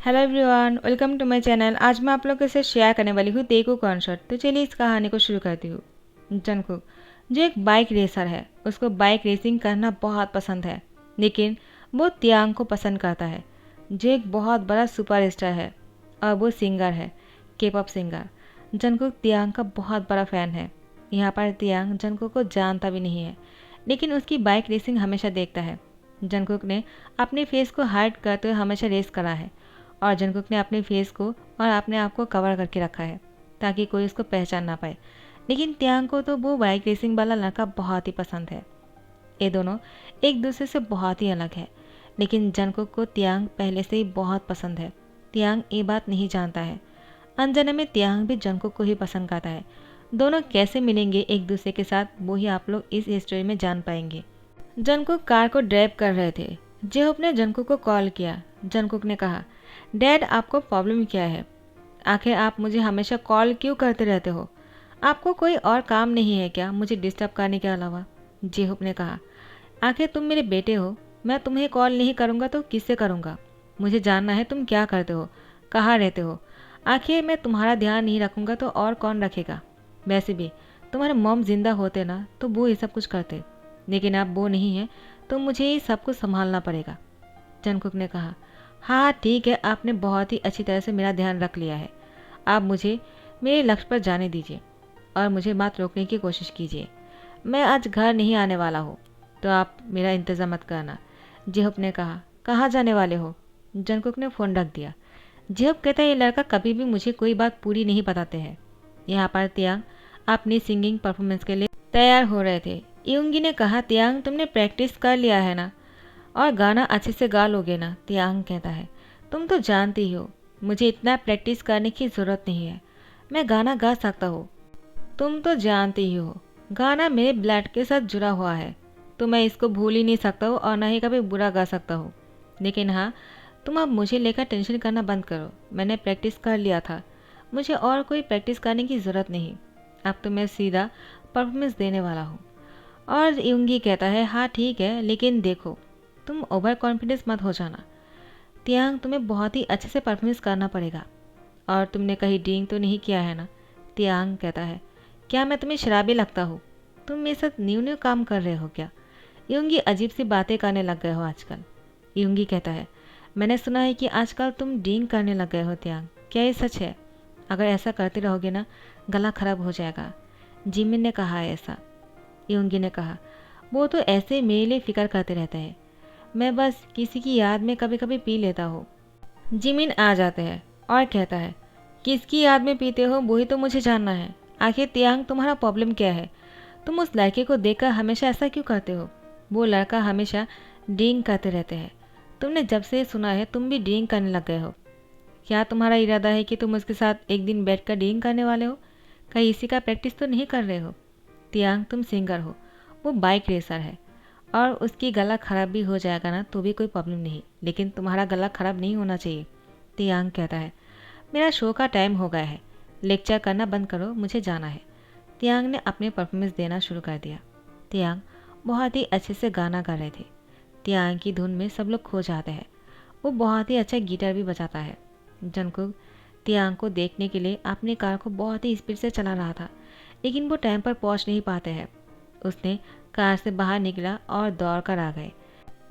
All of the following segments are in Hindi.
Hello everyone, welcome to my channel. आज मैं आप लोगों के साथ शेयर करने वाली हूँ तेकू कॉन्सर्ट। तो चलिए इस कहानी को शुरू करती हूँ। जंगकुक जो एक बाइक रेसर है, उसको बाइक रेसिंग करना बहुत पसंद है, लेकिन वो तियांग को पसंद करता है जो एक बहुत बड़ा सुपर स्टार है और वो सिंगर है, के पॉप सिंगर। जंगकुक तियांग का बहुत बड़ा फ़ैन है। यहाँ पर तियांग जंगकुक को जानता भी नहीं है, लेकिन उसकी बाइक रेसिंग हमेशा देखता है। जंगकुक ने अपने फेस को हाइड करते हुए हमेशा रेस करा है और जंगकुक ने अपने फेस को और अपने आप को कवर करके रखा है ताकि कोई उसको पहचान ना पाए। लेकिन तियांग को तो वो बाइक रेसिंग वाला लड़का बहुत ही पसंद है। ये दोनों एक दूसरे से बहुत ही अलग है, लेकिन जंगकुक को तियांग पहले से ही बहुत पसंद है। तियांग ये बात नहीं जानता है। अनजाने में तियांग भी जंगकुक को ही पसंद करता है। दोनों कैसे मिलेंगे एक दूसरे के साथ, वो ही आप लोग इस स्टोरी में जान पाएंगे। जंगकुक कार को ड्राइव कर रहे थे। जेहोप ने जंगकुक को कॉल किया। जंगकुक ने कहा, डैड आपको प्रॉब्लम क्या है? आखिर आप मुझे हमेशा कॉल क्यों करते रहते हो? आपको कोई और काम नहीं है क्या मुझे डिस्टर्ब करने के अलावा? जेहोप ने कहा, आखिर तुम मेरे बेटे हो, मैं तुम्हें कॉल नहीं करूँगा तो किससे करूँगा? मुझे जानना है तुम क्या करते हो, कहाँ रहते हो। आखिर मैं तुम्हारा ध्यान नहीं रखूँगा तो और कौन रखेगा? वैसे भी तुम्हारे मॉम जिंदा होते ना तो वो ये सब कुछ करते, लेकिन अब वो नहीं है तो मुझे ये सब कुछ संभालना पड़ेगा। जंगकुक ने कहा, हाँ ठीक है, आपने बहुत ही अच्छी तरह से मेरा ध्यान रख लिया है। आप मुझे मेरे लक्ष्य पर जाने दीजिए और मुझे बात रोकने की कोशिश कीजिए। मैं आज घर नहीं आने वाला हूँ, तो आप मेरा इंतज़ार मत करना। जेहोप ने कहा, कहाँ जाने वाले हो? जंगकुक ने फ़ोन रख दिया। जेहोप कहता है, ये लड़का कभी भी मुझे कोई बात पूरी नहीं बताते हैं। यहाँ पर तियांग अपनी सिंगिंग परफॉर्मेंस के लिए तैयार हो रहे थे। यूंगी ने कहा, तियांग तुमने प्रैक्टिस कर लिया है ना और गाना अच्छे से गा लोगे ना? तियांग कहता है, तुम तो जानती हो मुझे इतना प्रैक्टिस करने की ज़रूरत नहीं है, मैं गाना गा सकता हूँ। तुम तो जानती ही हो गाना मेरे ब्लड के साथ जुड़ा हुआ है, तो मैं इसको भूल ही नहीं सकता हूँ और ना ही कभी बुरा गा सकता हूँ। लेकिन हाँ, तुम अब मुझे लेकर टेंशन करना बंद करो। मैंने प्रैक्टिस कर लिया था, मुझे और कोई प्रैक्टिस करने की ज़रूरत नहीं। अब तो मैं सीधा परफॉर्मेंस देने वाला हूँ। और यूंगी कहता है, हाँ ठीक है, लेकिन देखो तुम ओवर कॉन्फिडेंस मत हो जाना। तियांग तुम्हें बहुत ही अच्छे से परफॉर्मेंस करना पड़ेगा। और तुमने कहीं ड्रिंक तो नहीं किया है ना? तियांग कहता है, क्या मैं तुम्हें शराबी लगता हूँ? तुम मेरे साथ न्यू न्यू काम कर रहे हो क्या? यूंगी अजीब सी बातें करने लग गए हो आजकल। यूंगी कहता है, मैंने सुना है कि आजकल तुम ड्रिंक करने लग गए हो तियांग, क्या ये सच है? अगर ऐसा करते रहोगे ना, गला खराब हो जाएगा। जिमिन ने कहा है ऐसा। यूंगी ने कहा, वो तो ऐसे मेरे लिए फिक्र करते रहते हैं, मैं बस किसी की याद में कभी कभी पी लेता हूँ। जिमिन आ जाते हैं और कहता है, किसकी याद में पीते हो वही तो मुझे जानना है। आखिर तियांग तुम्हारा प्रॉब्लम क्या है? तुम उस लड़के को देखकर हमेशा ऐसा क्यों करते हो? वो लड़का हमेशा ड्रिंक करते रहते हैं। तुमने जब से सुना है तुम भी ड्रिंक करने लग गए हो। क्या तुम्हारा इरादा है कि तुम उसके साथ एक दिन बैठकर ड्रिंक करने वाले हो? कहीं इसी का प्रैक्टिस तो नहीं कर रहे हो? तियांग तुम सिंगर हो, वो बाइक रेसर है, और उसकी गला ख़राब भी हो जाएगा ना तो भी कोई प्रॉब्लम नहीं, लेकिन तुम्हारा गला ख़राब नहीं होना चाहिए। तियांग कहता है, मेरा शो का टाइम हो गया है, लेक्चर करना बंद करो, मुझे जाना है। तियांग ने अपनी परफॉर्मेंस देना शुरू कर दिया। तियांग बहुत ही अच्छे से गाना गा रहे थे। तियांग की धुन में सब लोग खो जाते हैं। वो बहुत ही अच्छा गिटार भी बजाता है। जंगकुक तियांग को देखने के लिए अपनी कार को बहुत ही स्पीड से चला रहा था, लेकिन वो टाइम पर पहुंच नहीं पाते हैं। उसने कार से बाहर निकला और दौड़ कर आ गए।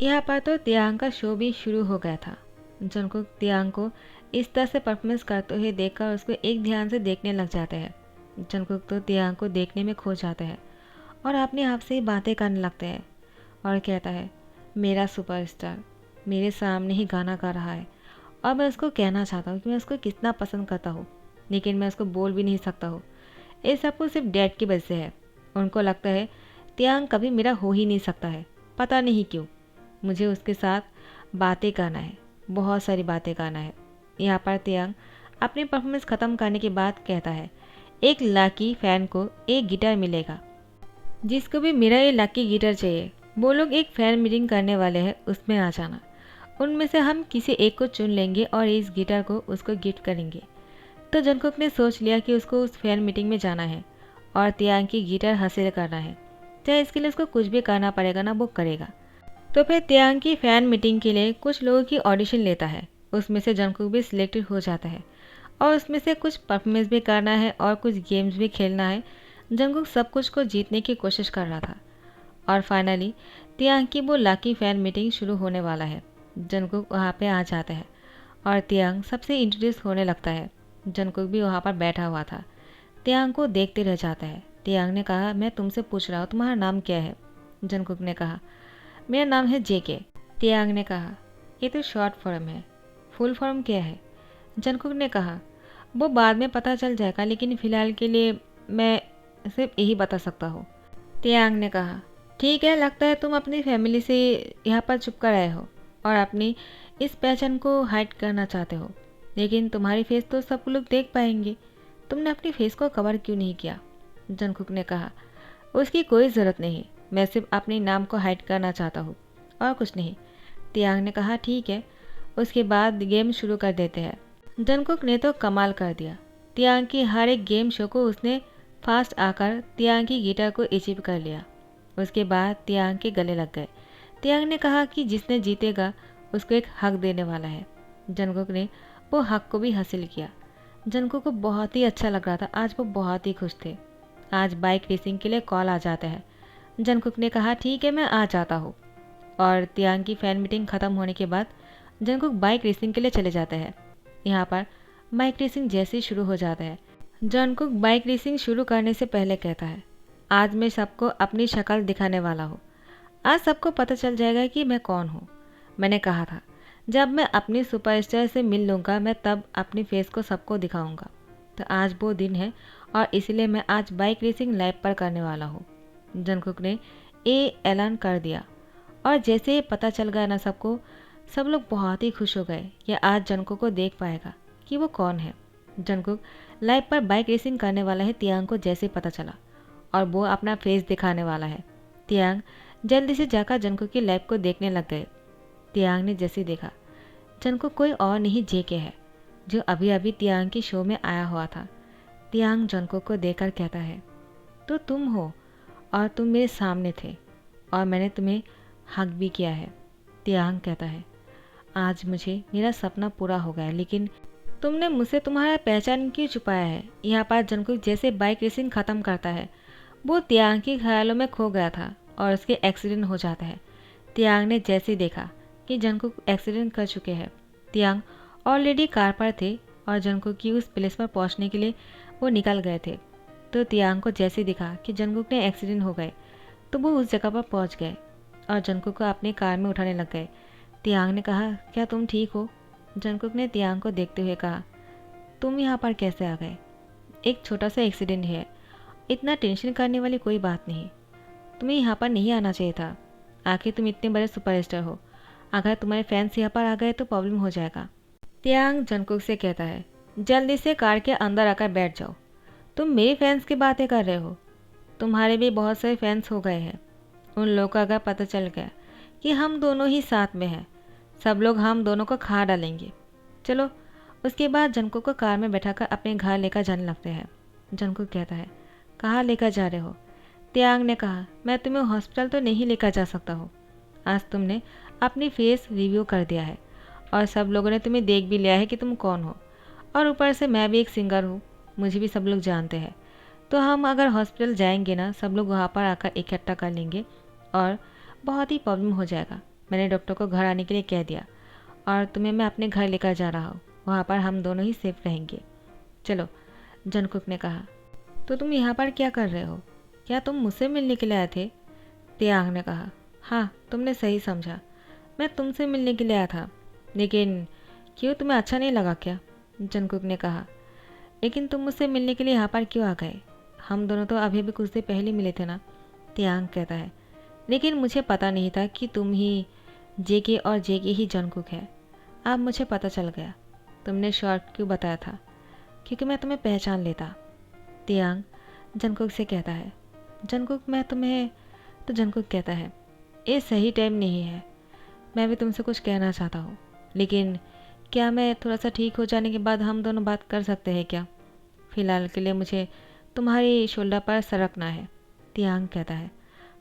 यहाँ पर तो तियांग का शो भी शुरू हो गया था। जंगकुक तियांग को इस तरह से परफॉर्मेंस करते हुए देखकर उसको एक ध्यान से देखने लग जाते हैं। जंगकुक तो तियांग को देखने में खो जाते हैं और अपने आप से ही बातें करने लगते हैं और कहता है, मेरा सुपरस्टार मेरे सामने ही गाना गा रहा है और मैं उसको कहना चाहता हूँ कि मैं उसको कितना पसंद करता हूँ, लेकिन मैं उसको बोल भी नहीं सकता हूँ। ये सब कुछ सिर्फ डैड की वजह से है। उनको लगता है तियांग कभी मेरा हो ही नहीं सकता है, पता नहीं क्यों। मुझे उसके साथ बातें करना है, बहुत सारी बातें करना है। यहाँ पर तियांग अपनी परफॉर्मेंस ख़त्म करने के बाद कहता है, एक लकी फ़ैन को एक गिटार मिलेगा। जिसको भी मेरा ये लकी गिटार चाहिए, वो लोग एक फ़ैन मीटिंग करने वाले हैं, उसमें आ जाना। उनमें से हम किसी एक को चुन लेंगे और इस गिटार को उसको गिफ्ट करेंगे। तो जंगकुक ने सोच लिया कि उसको उस फ़ैन मीटिंग में जाना है और तियांग की गिटार हासिल करना है, चाहे इसके लिए उसको कुछ भी करना पड़ेगा ना, वो करेगा। तो फिर तियांग की फ़ैन मीटिंग के लिए कुछ लोगों की ऑडिशन लेता है। उसमें से जंगकुक भी सिलेक्टेड हो जाता है और उसमें से कुछ परफॉर्मेंस भी करना है और कुछ गेम्स भी खेलना है। जंगकुक सब कुछ को जीतने की कोशिश कर रहा था और फाइनली तियांग की वो लकी फैन मीटिंग शुरू होने वाला है। जंगकुक वहाँ पे आ जाता है और तियांग सबसे इंट्रोड्यूस होने लगता है। जंगकुक भी वहाँ पर बैठा हुआ था। तियांग को देखते रह जाता है। तियांग ने कहा, मैं तुमसे पूछ रहा हूँ तुम्हारा नाम क्या है? जंगकुक ने कहा, मेरा नाम है जेके। तियांग ने कहा, ये तो शॉर्ट फॉर्म है, फुल फॉर्म क्या है? जंगकुक ने कहा, वो बाद में पता चल जाएगा, लेकिन फ़िलहाल के लिए मैं सिर्फ यही बता सकता हूँ। तियांग ने कहा, ठीक है, लगता है तुम अपनी फैमिली से यहाँ पर छुप कर आए हो और अपनी इस पहचान को हाइड करना चाहते हो, लेकिन तुम्हारी फेस तो सब लोग देख पाएंगे, तुमने अपनी फेस को कवर क्यों नहीं किया? जंगकुक ने कहा, उसकी कोई ज़रूरत नहीं, मैं सिर्फ अपने नाम को हाइड करना चाहता हूँ और कुछ नहीं। तियांग ने कहा, ठीक है। उसके बाद गेम शुरू कर देते हैं। जंगकुक ने तो कमाल कर दिया। तियांग की हर एक गेम शो को उसने फास्ट आकर तियांग की गिटार को अचीव कर लिया। उसके बाद तियांग के गले लग गए। तियांग ने कहा कि जिसने जीतेगा उसको एक हक देने वाला है। जंगकुक ने वो हक को भी हासिल किया। जंगकुक को बहुत ही अच्छा लग रहा था। आज वो बहुत ही खुश थे। आज बाइक रेसिंग के लिए कॉल आ जाता है। जंगकुक ने कहा, ठीक है, मैं आ जाता हूँ। और तियांग की फ़ैन मीटिंग ख़त्म होने के बाद जंगकुक बाइक रेसिंग के लिए चले जाते हैं। यहाँ पर बाइक रेसिंग जैसे ही शुरू हो जाता है, जंगकुक बाइक रेसिंग शुरू करने से पहले कहता है, आज मैं सबको अपनी शक्ल दिखाने वाला हूँ। आज सबको पता चल जाएगा कि मैं कौन हूँ। मैंने कहा था, जब मैं अपनी सुपरस्टार से मिल लूँगा मैं तब अपनी फेस को सबको दिखाऊँगा। तो आज वो दिन है और इसलिए मैं आज बाइक रेसिंग लाइव पर करने वाला हूँ। जंगकुक ने ये ऐलान कर दिया और जैसे ही पता चल गया ना सबको, सब लोग बहुत ही खुश हो गए। ये आज जंगकुक को देख पाएगा कि वो कौन है। जंगकुक लाइव पर बाइक रेसिंग करने वाला है तियांग को जैसे पता चला और वो अपना फेस दिखाने वाला है। तियांग जल्दी से जाकर जंगकुक की लाइव को देखने लग गए। तियांग ने जैसे देखा, जंगकुक कोई और नहीं जेके है, जो अभी अभी तियांग की शो में आया हुआ था। तियांग जंगकुक को देखकर कहता है, तो तुम हो और तुम मेरे सामने थे और मैंने तुम्हें हक भी किया है। तियांग कहता है, आज मुझे मेरा सपना पूरा हो गया, लेकिन तुमने मुझसे तुम्हारा पहचान क्यों छुपाया है? यहाँ पर जंगकुक जैसे बाइक रेसिंग ख़त्म करता है, वो तियांग के ख्यालों में खो गया था और उसके एक्सीडेंट हो जाता है। तियांग ने जैसे देखा कि जंगकुक एक्सीडेंट कर चुके हैं। तियांग ऑलरेडी कार पर थे और जंगकुक की उस प्लेस पर पहुंचने के लिए वो निकल गए थे। तो तियांग को जैसे दिखा कि जंगकुक ने एक्सीडेंट हो गए, तो वो उस जगह पर पहुंच गए और जंगकुक को अपनी कार में उठाने लग गए। तियांग ने कहा, क्या तुम ठीक हो? जंगकुक ने तियांग को देखते हुए कहा, तुम यहाँ पर कैसे आ गए? एक छोटा सा एक्सीडेंट है, इतना टेंशन करने वाली कोई बात नहीं। तुम्हें यहाँ पर नहीं आना चाहिए था। आखिर तुम इतने बड़े सुपरस्टार हो, अगर तुम्हारे फैंस यहाँ पर आ गए तो प्रॉब्लम हो जाएगा। तियांग जंगकुक से कहता है, जल्दी से कार के अंदर आकर बैठ जाओ। तुम मेरे फैंस की बातें कर रहे हो? तुम्हारे भी बहुत सारे फैंस हो गए हैं। उन लोगों को अगर पता चल गया कि हम दोनों ही साथ में हैं, सब लोग हम दोनों को खा डालेंगे। चलो। उसके बाद जंगकुक को कार में बैठाकर अपने घर लेकर जाने लगते हैं। जंगकुक कहता है, कहाँ लेकर जा रहे हो? तियांग ने कहा, मैं तुम्हें हॉस्पिटल तो नहीं लेकर जा सकता हूँ। आज तुमने अपनी फेस रिव्यू कर दिया है और सब लोगों ने तुम्हें देख भी लिया है कि तुम कौन हो, और ऊपर से मैं भी एक सिंगर हूँ, मुझे भी सब लोग जानते हैं। तो हम अगर हॉस्पिटल जाएंगे ना, सब लोग वहाँ पर आकर इकट्ठा कर लेंगे और बहुत ही प्रॉब्लम हो जाएगा। मैंने डॉक्टर को घर आने के लिए कह दिया और तुम्हें मैं अपने घर लेकर जा रहा हूँ, वहाँ पर हम दोनों ही सेफ रहेंगे। चलो। जंगकुक ने कहा, तो तुम यहाँ पर क्या कर रहे हो? क्या तुम मुझसे मिलने के लिए आए थे? तियांग ने कहा, हाँ, तुमने सही समझा, मैं तुमसे मिलने के लिए आया था। लेकिन क्यों, तुम्हें अच्छा नहीं लगा क्या? जंगकुक ने कहा, लेकिन तुम मुझसे मिलने के लिए यहाँ पर क्यों आ गए? हम दोनों तो अभी कुछ देर पहले मिले थे ना। तियांग कहता है, लेकिन मुझे पता नहीं था कि तुम ही जेके और जेके ही जंगकुक है। अब मुझे पता चल गया। तुमने शॉर्ट क्यों बताया था? क्योंकि मैं तुम्हें पहचान लेता। तियांग जंगकुक से कहता है, जंगकुक मैं तुम्हें। तो जंगकुक कहता है, ये सही टाइम नहीं है, मैं भी तुमसे कुछ कहना चाहता हूँ, लेकिन क्या मैं थोड़ा सा ठीक हो जाने के बाद हम दोनों बात कर सकते हैं क्या? फ़िलहाल के लिए मुझे तुम्हारी शोल्डर पर सर रखना है। तियांग कहता है,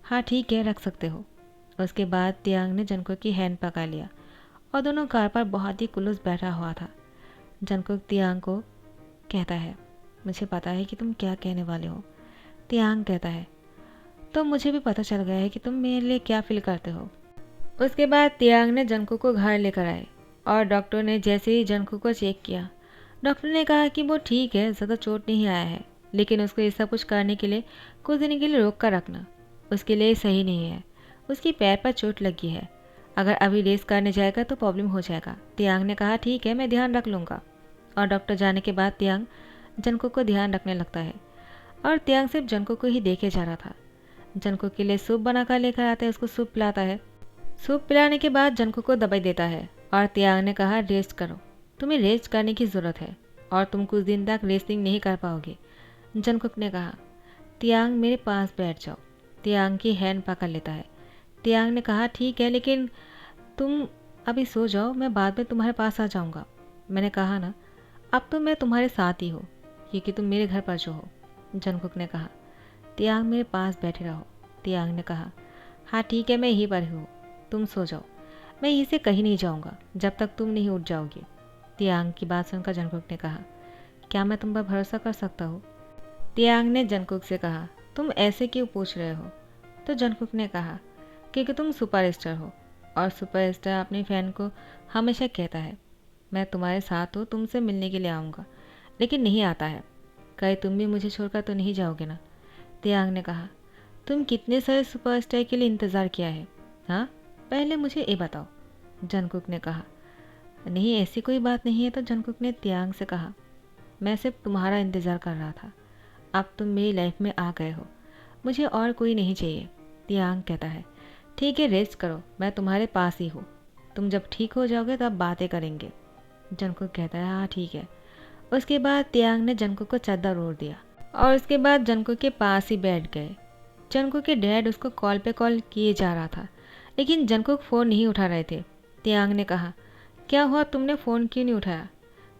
हाँ ठीक है, रख सकते हो। उसके बाद तियांग ने जंगकुक की हैंड पकड़ लिया और दोनों कार पर बहुत ही खुलूस बैठा हुआ था। जंगकुक तियांग को कहता है, मुझे पता है कि तुम क्या कहने वाले हो। तियांग कहता है, तो मुझे भी पता चल गया है कि तुम मेरे लिए क्या फील करते हो। उसके बाद तियांग ने जंगकुक को घर लेकर आए और डॉक्टर ने जैसे ही जंगकुक को चेक किया, डॉक्टर ने कहा कि वो ठीक है, ज़्यादा चोट नहीं आया है, लेकिन उसको ये सब कुछ करने के लिए कुछ दिन के लिए रोक कर रखना उसके लिए सही नहीं है। उसकी पैर पर चोट लगी है, अगर अभी रेस करने जाएगा तो प्रॉब्लम हो जाएगा। तियांग ने कहा, ठीक है, मैं ध्यान रख लूँगा। और डॉक्टर जाने के बाद तियांग जंगकुक को ध्यान रखने लगता है और तियांग सिर्फ जंगकुक को ही देखे जा रहा था। जंगकुक के लिए सूप बनाकर लेकर आता है, उसको सूप पिलाता है। सूप पिलाने के बाद जंगकुक को दवाई देता है और तियांग ने कहा, रेस्ट करो, तुम्हें रेस्ट करने की ज़रूरत है और तुम कुछ दिन तक रेस्टिंग नहीं कर पाओगे। जंगकुक ने कहा, तियांग मेरे पास बैठ जाओ। तियांग की हैंड पकड़ लेता है। तियांग ने कहा, ठीक है, लेकिन तुम अभी सो जाओ, मैं बाद में तुम्हारे पास आ जाऊंगा। मैंने कहा ना, अब तो मैं तुम्हारे साथ ही हूँ क्योंकि तुम मेरे घर पर जो हो। जंगकुक ने कहा, तियांग मेरे पास बैठे रहो। तियांग ने कहा, हाँ ठीक है, मैं यहीं पर हूँ, तुम सो जाओ, मैं यहीं से कहीं नहीं जाऊँगा जब तक तुम नहीं उठ जाओगी। तियांग की बात सुनकर जंगकुक ने कहा, क्या मैं तुम पर भरोसा कर सकता हूँ? तियांग ने जंगकुक से कहा, तुम ऐसे क्यों पूछ रहे हो? तो जंगकुक ने कहा, क्योंकि तुम सुपरस्टार हो और सुपरस्टार अपनी फैन को हमेशा कहता है, मैं तुम्हारे साथ हूँ, तुमसे मिलने के लिए आऊँगा, लेकिन नहीं आता है। कहीं तुम भी मुझे छोड़कर तो नहीं जाओगे ना? तियांग ने कहा, तुम कितने सारे सुपरस्टार के लिए इंतज़ार किया है? हाँ, पहले मुझे ये बताओ। जंगकुक ने कहा, नहीं ऐसी कोई बात नहीं है। तो जंगकुक ने तियांग से कहा, मैं सिर्फ तुम्हारा इंतज़ार कर रहा था, अब तुम मेरी लाइफ में आ गए हो, मुझे और कोई नहीं चाहिए। तियांग कहता है, ठीक है, रेस्ट करो, मैं तुम्हारे पास ही हूँ, तुम जब ठीक हो जाओगे तब बातें करेंगे। जंगकुक कहता है, हाँ ठीक है। उसके बाद तियांग ने जंगकुक को चादर ओढ़ दिया और उसके बाद जंगकुक के पास ही बैठ गए। जंगकुक के डैड उसको कॉल पे कॉल किए जा रहा था, लेकिन जंगकुक फ़ोन नहीं उठा रहे थे। तियांग ने कहा, क्या हुआ, तुमने फ़ोन क्यों नहीं उठाया?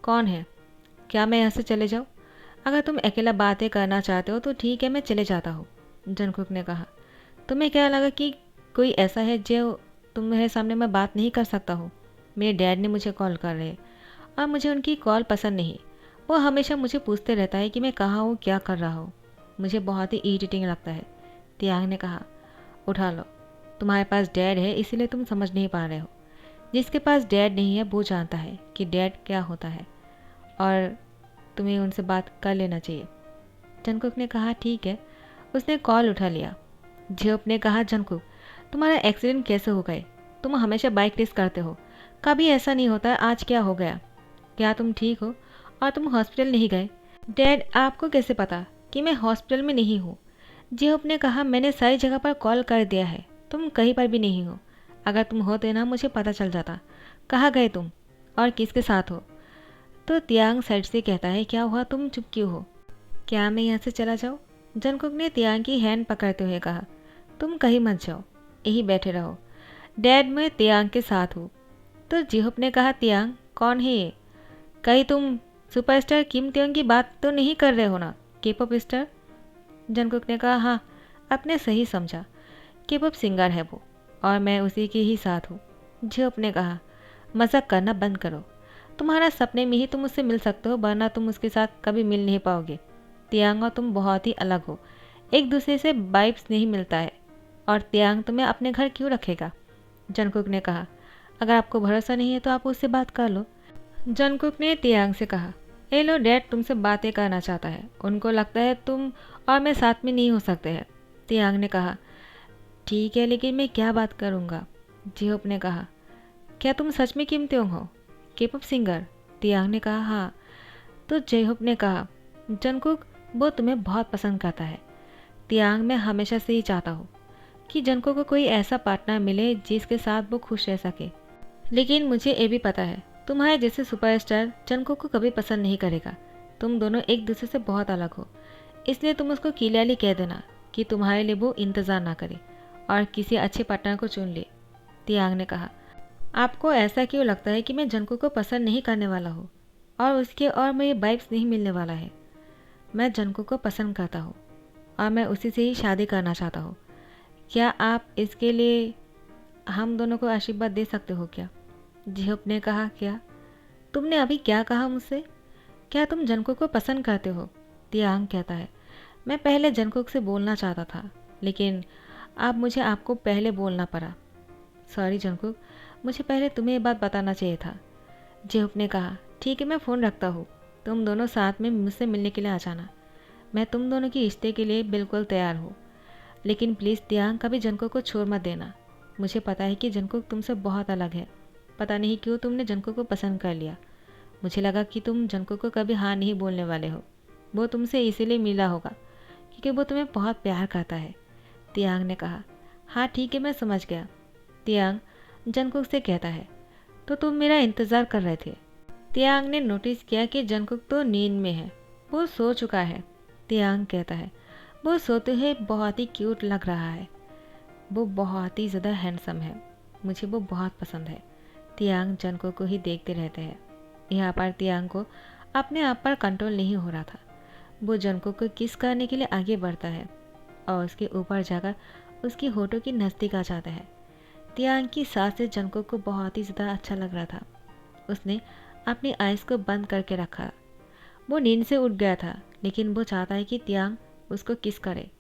कौन है? क्या मैं यहाँ से चले जाऊँ? अगर तुम अकेला बातें करना चाहते हो तो ठीक है, मैं चले जाता हूँ। जंगकुक ने कहा, तुम्हें क्या लगा कि कोई ऐसा है जो तुम्हारे सामने मैं बात नहीं कर सकता हूँ? मेरे डैड ने मुझे कॉल कर रहे हैं और मुझे उनकी कॉल पसंद नहीं। वो हमेशा मुझे पूछते रहता है कि मैं कहाँ हूँ, क्या कर रहा हूँ, मुझे बहुत ही इरिटेटिंग लगता है। तियांग ने कहा, उठा लो, तुम्हारे पास डैड है इसीलिए तुम समझ नहीं पा रहे हो। जिसके पास डैड नहीं है वो जानता है कि डैड क्या होता है और तुम्हें उनसे बात कर लेना चाहिए। जंगकुक ने कहा, ठीक है। उसने कॉल उठा लिया। जियोप ने कहा, जंगकुक, तुम्हारा एक्सीडेंट कैसे हो गए? तुम हमेशा बाइक रेस करते हो, कभी ऐसा नहीं होता, आज क्या हो गया? क्या तुम ठीक हो और तुम हॉस्पिटल नहीं गए? डैड, आपको कैसे पता कि मैं हॉस्पिटल में नहीं हूँ? जियोप ने कहा, मैंने सारी जगह पर कॉल कर दिया है, तुम कहीं पर भी नहीं हो। अगर तुम होते ना मुझे पता चल जाता। कहाँ गए तुम और किसके साथ हो? तो तियांग साइड से कहता है, क्या हुआ, तुम चुप क्यों हो? क्या मैं यहाँ से चला जाऊँ? जंगकुक ने तियांग की हैंड पकड़ते हुए कहा, तुम कहीं मत जाओ, यहीं बैठे रहो, डैड मैं तियांग के साथ हूँ। तो जिहोप ने कहा, तियांग कौन है ये? कहीं तुम सुपरस्टार किम तियांग की बात तो नहीं कर रहे हो ना, के-पॉप स्टार? जंगकुक ने कहा, हाँ, आपने सही समझा, के-पॉप सिंगर है वो और मैं उसी के ही साथ हूँ। जिहोप ने कहा, मजाक करना बंद करो, तुम्हारा सपने में ही तुम उससे मिल सकते हो, वरना तुम उसके साथ कभी मिल नहीं पाओगे। तियांग और तुम बहुत ही अलग हो, एक दूसरे से वाइब्स नहीं मिलता है, और तियांग तुम्हें अपने घर क्यों रखेगा? जंगकुक ने कहा, अगर आपको भरोसा नहीं है तो आप उससे बात कर लो। जंगकुक ने तियांग से कहा, ए लो, डैड तुमसे बातें करना चाहता है, उनको लगता है तुम और मैं साथ में नहीं हो सकते हैं। तियांग ने कहा, ठीक है, लेकिन मैं क्या बात करूँगा? जिहोप ने कहा, क्या तुम सच में किम त्योंग हो, के-पॉप सिंगर? तियांग ने कहा, हाँ। तो जिहोप ने कहा, जंगकुक वो तुम्हें बहुत पसंद करता है। तियांग मैं हमेशा से ही चाहता हूँ कि जंगकुक को कोई ऐसा पार्टनर मिले जिसके साथ वो खुश रह सके, लेकिन मुझे ये भी पता है तुम्हारे जैसे सुपरस्टार जंगकुक को कभी पसंद नहीं करेगा। तुम दोनों एक दूसरे से बहुत अलग हो, इसलिए तुम उसको क्लियरली कह देना कि तुम्हारे लिए वो इंतज़ार ना करे और किसी अच्छे पार्टनर को चुन ले। तियांग ने कहा, आपको ऐसा क्यों लगता है कि मैं जंगकुक को पसंद नहीं करने वाला हूँ और उसके और मेरी वाइब्स नहीं मिलने वाला है? मैं जंगकुक को पसंद करता हूँ और मैं उसी से ही शादी करना चाहता हूँ। क्या आप इसके लिए हम दोनों को आशीर्वाद दे सकते हो क्या? जिहोप ने कहा, क्या? तुमने अभी क्या कहा मुझसे? क्या तुम जंगकुक को पसंद करते हो? तियांग कहता है, मैं पहले जंगकुक से बोलना चाहता था, लेकिन अब मुझे आपको पहले बोलना पड़ा। सॉरी जंगकुक, मुझे पहले तुम्हें ये बात बताना चाहिए था। जिहोप ने कहा, ठीक है, मैं फ़ोन रखता हूँ। तुम दोनों साथ में मुझसे मिलने के लिए आ जाना। मैं तुम दोनों की रिश्ते के लिए बिल्कुल तैयार हूँ, लेकिन प्लीज़ तियांग कभी जंगकुक को छोड़ मत देना। मुझे पता है कि जंगकुक तुमसे बहुत अलग है। पता नहीं क्यों तुमने जंगकुक को पसंद कर लिया। मुझे लगा कि तुम जंगकुक को कभी हाँ नहीं बोलने वाले हो। वो तुमसे इसीलिए मिला होगा क्योंकि वो तुम्हें बहुत प्यार करता है। तियांग ने कहा, हाँ ठीक है, मैं समझ गया। तियांग जंगकुक से कहता है, तो तुम मेरा इंतज़ार कर रहे थे। तियांग ने नोटिस किया कि जंगकुक तो नींद में है, वो सो चुका है। तियांग कहता है, वो सोते हुए बहुत ही क्यूट लग रहा है। वो बहुत ही ज़्यादा हैंडसम है। मुझे वो बहुत पसंद है। तियांग जंगकुक को ही देखते रहते हैं। यहाँ पर तियांग को अपने आप पर कंट्रोल नहीं हो रहा था। वो जंगकुक को किस करने के लिए आगे बढ़ता है और उसके ऊपर जाकर उसकी होठों की नज़दीक आ जाता है। तियांग की सांस से जंगकुक को बहुत ही ज़्यादा अच्छा लग रहा था। उसने अपनी आइज़ को बंद करके रखा। वो नींद से उठ गया था, लेकिन वो चाहता है कि तियांग उसको किस करे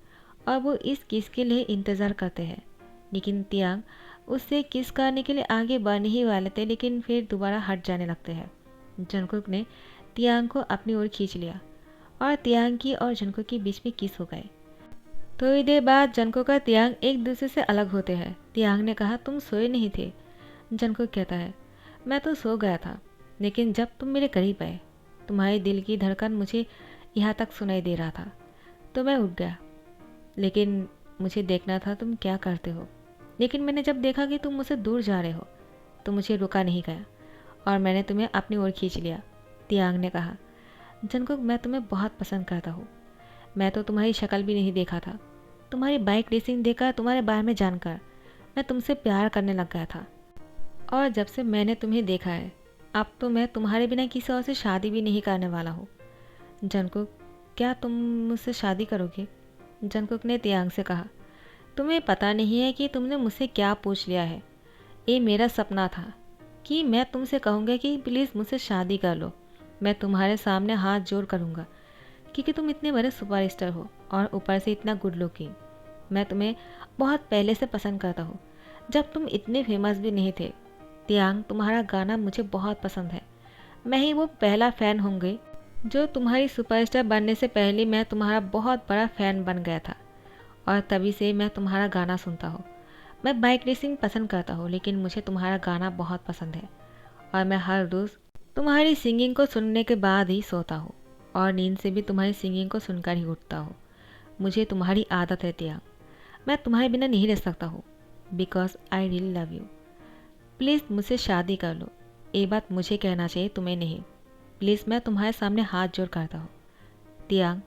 और वो इस किस के लिए इंतज़ार करते हैं। लेकिन तियांग उससे किस करने के लिए आगे बढ़ने ही वाले थे, लेकिन फिर दोबारा हट जाने लगते हैं। जंगकुक ने तियांग को अपनी ओर खींच लिया और तियांग की और जंगकुक के बीच में किस हो गए। थोड़ी देर बाद जंगकुक और तियांग एक दूसरे से अलग होते हैं। तियांग ने कहा, तुम सोए नहीं थे? जंगकुक कहता है, मैं तो सो गया था, लेकिन जब तुम मेरे करीब आए, तुम्हारे दिल की धड़कन मुझे यहाँ तक सुनाई दे रहा था, तो मैं उठ गया। लेकिन मुझे देखना था तुम क्या करते हो। लेकिन मैंने जब देखा कि तुम मुझसे दूर जा रहे हो, तो मुझे रुका नहीं गया और मैंने तुम्हें अपनी ओर खींच लिया। तियांग ने कहा, जंगकुक, मैं तुम्हें बहुत पसंद करता हूँ। मैं तो तुम्हारी शक्ल भी नहीं देखा था। तुम्हारी बाइक रेसिंग देखकर, तुम्हारे बारे में जानकर मैं तुमसे प्यार करने लग गया था। और जब से मैंने तुम्हें देखा है, अब तो मैं तुम्हारे बिना किसी और से शादी भी नहीं करने वाला हूँ। जंगकुक, क्या तुम मुझसे शादी करोगे? जंगकुक ने तियांग से कहा, तुम्हें पता नहीं है कि तुमने मुझसे क्या पूछ लिया है। ये मेरा सपना था कि मैं तुमसे कहूँगा कि प्लीज़ मुझसे शादी कर लो। मैं तुम्हारे सामने हाथ जोड़ करूँगा क्योंकि तुम इतने बड़े सुपरस्टार हो और ऊपर से इतना गुड लुकिंग। मैं तुम्हें बहुत पहले से पसंद करता हूँ, जब तुम इतने फेमस भी नहीं थे। तियांग, तुम्हारा गाना मुझे बहुत पसंद है। मैं ही वो पहला फ़ैन होंगी जो तुम्हारी सुपरस्टार बनने से पहले मैं तुम्हारा बहुत बड़ा फ़ैन बन गया था और तभी से मैं तुम्हारा गाना सुनता हूँ। मैं बाइक रेसिंग पसंद करता हूँ, लेकिन मुझे तुम्हारा गाना बहुत पसंद है और मैं हर रोज़ तुम्हारी सिंगिंग को सुनने के बाद ही सोता हूँ और नींद से भी तुम्हारी सिंगिंग को सुनकर ही उठता हूँ। मुझे तुम्हारी आदत है तियांग। मैं तुम्हारे बिना नहीं रह सकता हूँ because I really love you. Please मुझसे शादी कर लो। ये बात मुझे कहना चाहिए, तुम्हें नहीं। प्लीज़ मैं तुम्हारे सामने हाथ जोड़ करता हूँ। तियांग,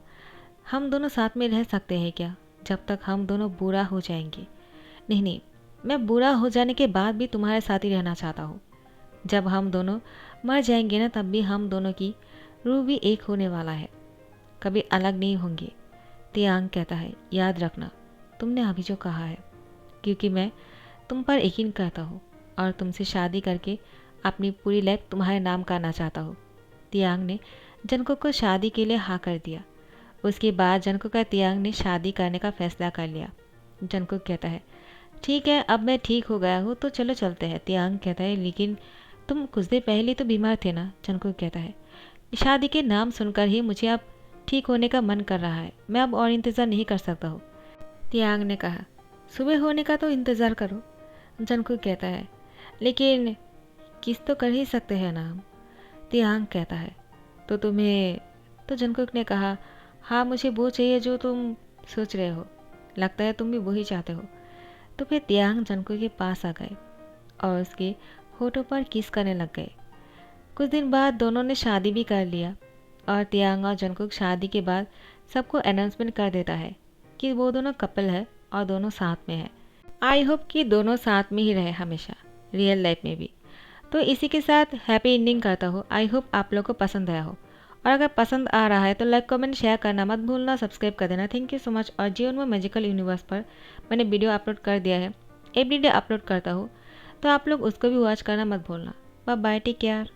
हम दोनों साथ में रह सकते हैं क्या, जब तक हम दोनों बुरा हो जाएंगे? नहीं नहीं, मैं बुरा हो जाने के बाद भी तुम्हारे साथ ही रहना चाहता हूँ। जब हम दोनों मर जाएंगे ना, तब भी हम दोनों की रूह भी एक होने वाला है, कभी अलग नहीं होंगे। तियांग कहता है, याद रखना तुमने अभी जो कहा है, क्योंकि मैं तुम पर यकीन करता हूँ और तुमसे शादी करके अपनी पूरी लाइफ तुम्हारे नाम करना चाहता हूँ। तियांग ने जंगकुक को शादी के लिए हाँ कर दिया। उसके बाद जंगकुक और तियांग ने शादी करने का फैसला कर लिया। जंगकुक कहता है, ठीक है, अब मैं ठीक हो गया हूँ तो चलो चलते हैं। तियांग कहता है, लेकिन तुम कुछ देर पहले तो बीमार थे ना? जंगकुक कहता है, शादी के नाम सुनकर ही मुझे अब ठीक होने का मन कर रहा है। मैं अब और इंतज़ार नहीं कर सकता हूँ। तियांग ने कहा, सुबह होने का तो इंतज़ार करो। जंगकुक कहता है, लेकिन किस तो कर ही सकते हैं ना हम। तियांग कहता है, तो तुम्हें तो जंगकुक ने कहा, हाँ मुझे वो चाहिए जो तुम सोच रहे हो। लगता है तुम भी वही चाहते हो। तो फिर तियांग जंगकुक के पास आ गए और उसके होठों पर किस करने लग गए। कुछ दिन बाद दोनों ने शादी भी कर लिया और तियांग और जंगकुक शादी के बाद सबको अनाउंसमेंट कर देता है कि वो दोनों कपल है और दोनों साथ में है। आई होप कि दोनों साथ में ही रहे हमेशा, रियल लाइफ में भी। तो इसी के साथ हैप्पी एंडिंग करता हूँ। आई होप आप लोग को पसंद आया हो, और अगर पसंद आ रहा है तो लाइक कमेंट शेयर करना मत भूलना, सब्सक्राइब कर देना। Thank you so much. और जीवन में मैजिकल यूनिवर्स पर मैंने वीडियो अपलोड कर दिया है, एवरीडे अपलोड करता हूँ, तो आप लोग उसको भी वॉच करना मत भूलना। Bye bye, take care.